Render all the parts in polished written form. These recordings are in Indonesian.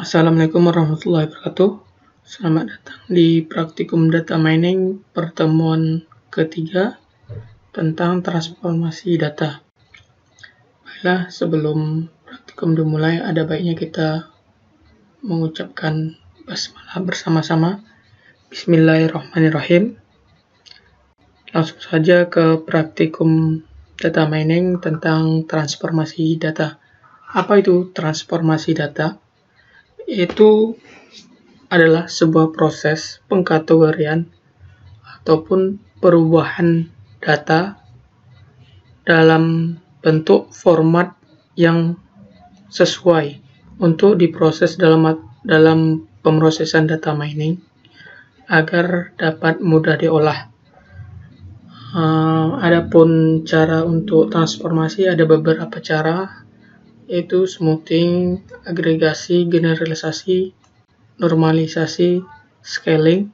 Assalamualaikum warahmatullahi wabarakatuh. Selamat datang di praktikum data mining pertemuan ketiga tentang transformasi data. Baiklah, sebelum praktikum dimulai, ada baiknya kita mengucapkan basmalah bersama-sama. Bismillahirrahmanirrahim. Langsung saja ke praktikum data mining tentang transformasi data. Apa itu transformasi data? Itu adalah sebuah proses pengkategorian ataupun perubahan data dalam bentuk format yang sesuai untuk diproses dalam pemrosesan data mining agar dapat mudah diolah. Adapun cara untuk transformasi ada beberapa cara, yaitu smoothing, agregasi, generalisasi, normalisasi, scaling,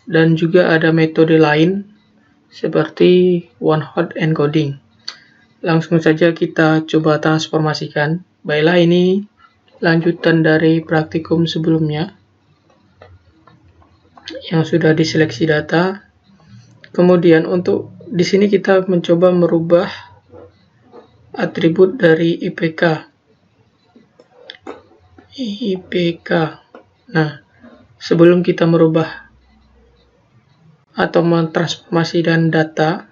dan juga ada metode lain seperti one-hot encoding. Langsung saja kita coba transformasikan. Baiklah, ini lanjutan dari praktikum sebelumnya yang sudah diseleksi data. Kemudian untuk di sini kita mencoba merubah atribut dari IPK. Nah, sebelum kita merubah atau mentransformasikan data,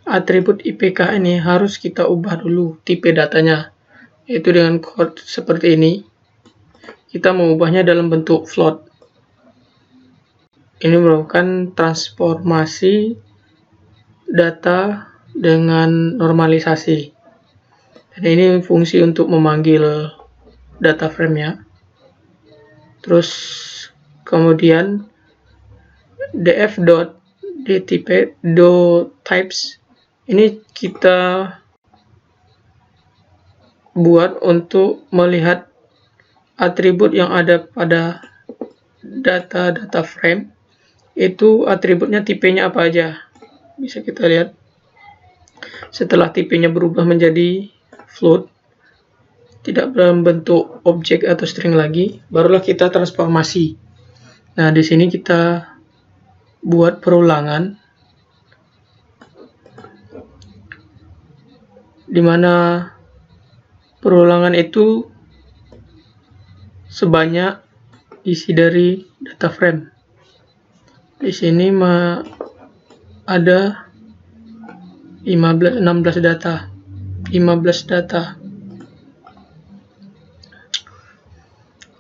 atribut IPK ini harus kita ubah dulu tipe datanya, yaitu dengan kode seperti ini. Kita mengubahnya dalam bentuk float. Ini merupakan transformasi data dengan normalisasi. Dan ini fungsi untuk memanggil data frame-nya. Terus kemudian df.dtypes ini kita buat untuk melihat atribut yang ada pada data frame, itu atributnya tipenya apa aja. Bisa kita lihat. Setelah tipenya berubah menjadi float, tidak dalam bentuk objek atau string lagi, barulah kita transformasi. Nah, di sini kita buat perulangan, di mana perulangan itu sebanyak isi dari data frame. Di sini ada 15 data.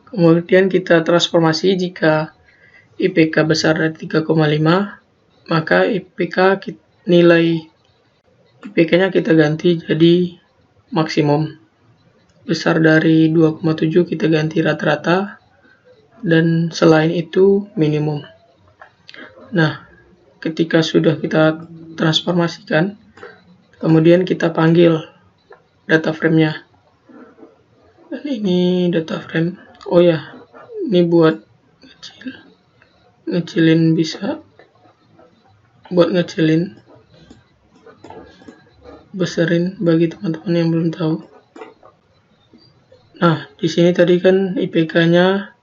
Kemudian kita transformasi. Jika IPK besar dari 3,5, maka nilai IPK-nya kita ganti jadi maksimum. Besar dari 2,7 kita ganti rata-rata, dan selain itu minimum. Nah, ketika sudah kita transformasikan, kemudian kita panggil data frame-nya. Dan ini data frame. Oh ya, ini buat ngecilin bisa. Buat ngecilin, besarin bagi teman-teman yang belum tahu. Nah, di sini tadi kan IPK-nya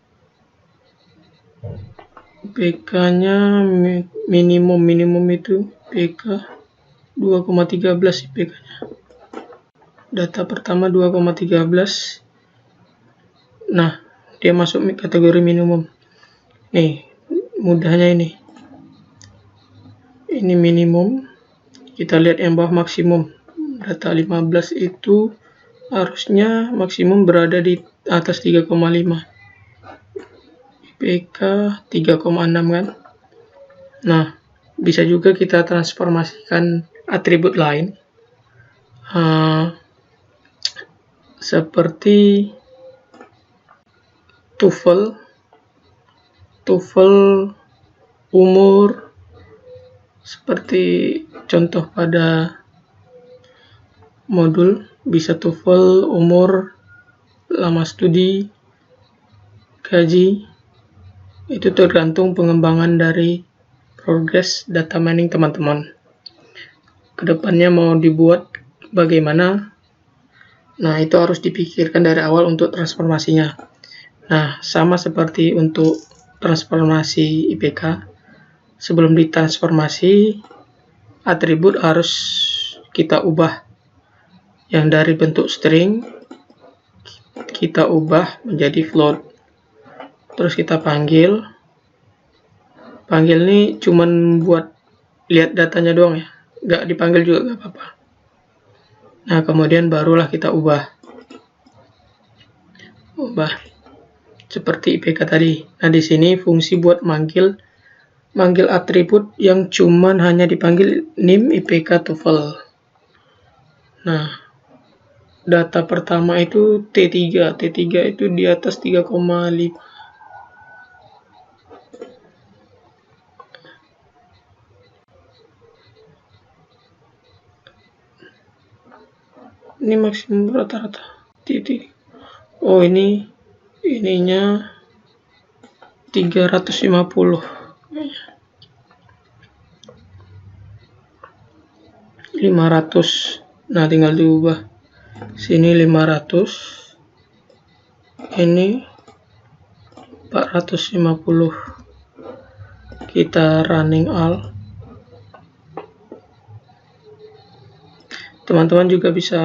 minimum itu IPK 2,13 IPK-nya. Data pertama 2,13. Nah, dia masuk kategori minimum. Nih, mudahnya ini. Ini minimum. Kita lihat yang bawah maksimum. Data 15 itu harusnya maksimum berada di atas 3,5. IPK 3,6 kan. Nah, bisa juga kita transformasikan atribut lain. Seperti TOEFL, umur, seperti contoh pada modul, bisa TOEFL, umur, lama studi, gaji. Itu tergantung pengembangan dari progres data mining teman-teman. Kedepannya mau dibuat bagaimana? Nah, itu harus dipikirkan dari awal untuk transformasinya. Nah, sama seperti untuk transformasi IPK, sebelum ditransformasi, atribut harus kita ubah. Yang dari bentuk string, kita ubah menjadi float. Terus kita panggil. Panggil ini cuman buat lihat datanya doang ya. Nggak dipanggil juga nggak apa-apa. Nah, kemudian barulah kita ubah seperti IPK tadi. Nah, di sini fungsi buat manggil atribut yang cuman hanya dipanggil name, IPK, TOEFL. Nah, data pertama itu T3. T3 itu di atas 3,5. Ini maksimum rata-rata. Oh, ininya 350. 500. Nah, tinggal diubah. Sini 500. Ini 450. Kita running all. Teman-teman juga bisa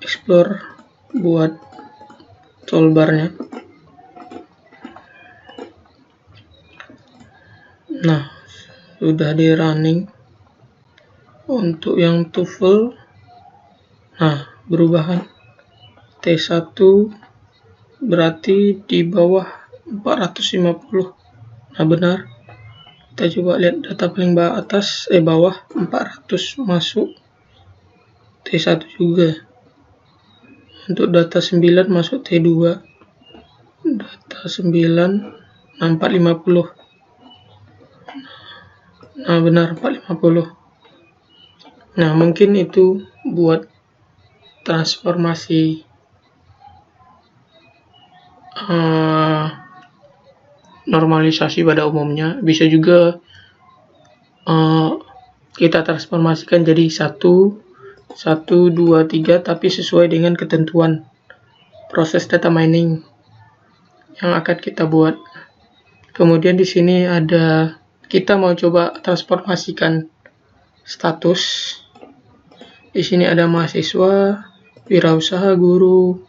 explore buat toolbarnya. Nah, sudah di running. Untuk yang TOEFL, nah, berubah kan? T1 berarti di bawah 450. Nah, benar. Kita coba lihat data paling bawah 400 masuk T1 juga. Untuk data 9 masuk T2. Data 9 450. Nah, benar 450. Nah, mungkin itu buat transformasi normalisasi pada umumnya. Bisa juga kita transformasikan jadi 1, 2, 3, tapi sesuai dengan ketentuan proses data mining yang akan kita buat. Kemudian di sini ada, kita mau coba transformasikan status. Di sini ada mahasiswa, wirausaha, guru,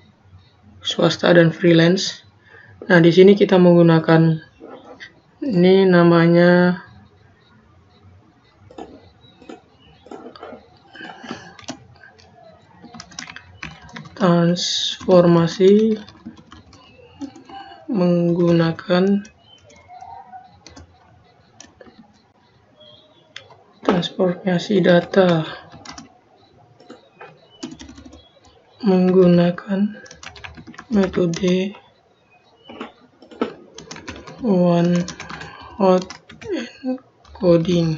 swasta, dan freelance. Nah, di sini kita menggunakan, ini namanya transformasi menggunakan transformasi data menggunakan metode one-hot encoding.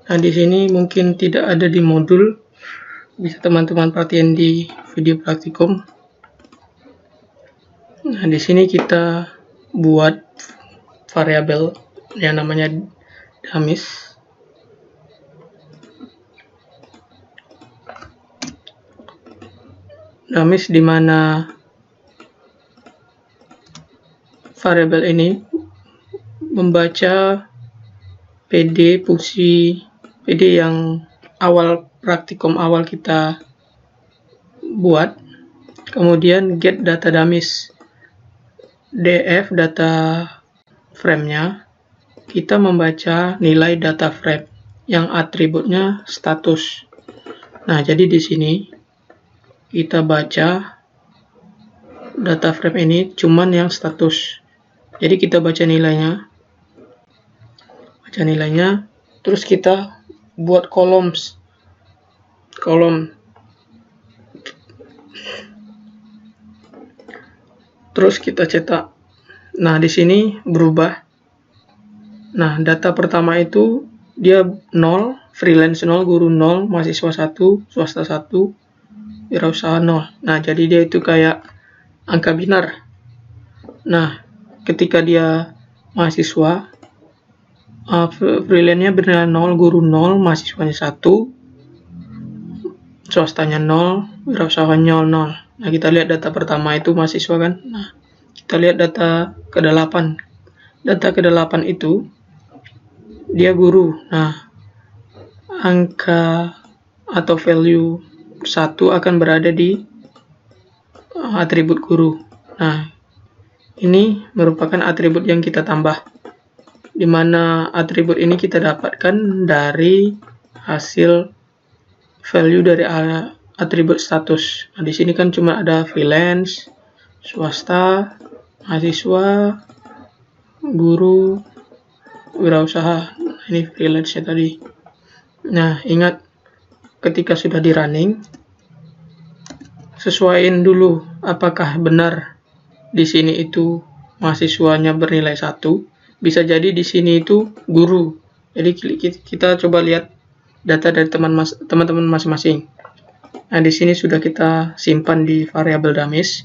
Nah, di sini mungkin tidak ada di modul, bisa teman-teman perhatian di video praktikum. Nah, di sini kita buat variabel yang namanya dummies. Dummies di mana variabel ini membaca fungsi PD yang praktikum awal kita buat. Kemudian get data dummies, df data frame-nya, kita membaca nilai data frame yang atributnya status. Nah, jadi di sini kita baca data frame ini cuman yang status. Jadi kita baca nilainya, terus kita buat kolom. Terus kita cetak. Nah, di sini berubah. Nah, data pertama itu dia 0, freelance 0, guru 0, mahasiswa 1, swasta 1, wirausaha 0. Nah, jadi dia itu kayak angka binar. Nah, ketika dia mahasiswa, freelance-nya bernilai 0, guru 0, mahasiswanya 1, swastanya 0, wirausahanya 0. Nah, kita lihat data pertama itu mahasiswa kan. Nah, kita lihat data ke-8. Data ke-8 itu dia guru. Nah, angka atau value 1 akan berada di atribut guru. Nah, ini merupakan atribut yang kita tambah, di mana atribut ini kita dapatkan dari hasil value dari atribut status. Nah, di sini kan cuma ada freelance, swasta, mahasiswa, guru, wirausaha. Ini freelance ya tadi. Nah, ingat ketika sudah di running, sesuaiin dulu apakah benar di sini itu mahasiswanya bernilai 1. Bisa jadi di sini itu guru. Jadi kita coba lihat data dari teman-teman masing-masing. Nah, di sini sudah kita simpan di variabel dummies.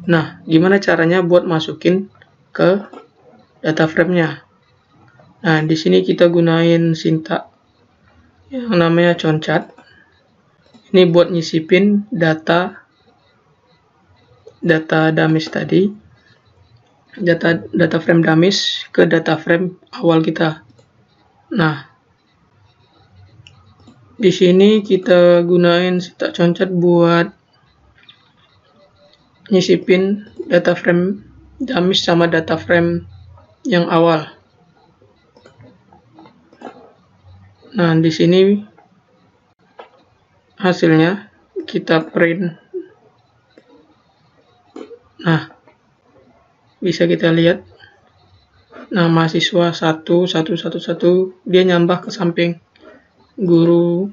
Nah, gimana caranya buat masukin ke data frame-nya? Nah, di sini kita gunain sintak yang namanya concat. Ini buat nyisipin data dummies tadi, data frame dummies ke data frame awal kita. Nah, di sini kita gunain sintak concat buat nyisipin data frame dummies sama data frame yang awal. Nah, di sini hasilnya kita print. Nah, bisa kita lihat. Nah, mahasiswa 1 dia nyambah ke samping guru,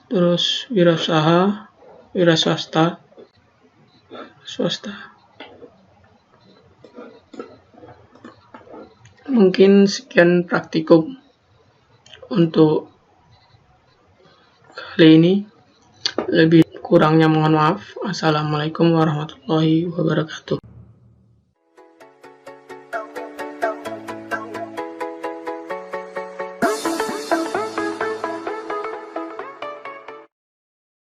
terus wirausaha, swasta. Mungkin sekian praktikum untuk kali ini. Lebih kurangnya mohon maaf. Assalamualaikum warahmatullahi wabarakatuh.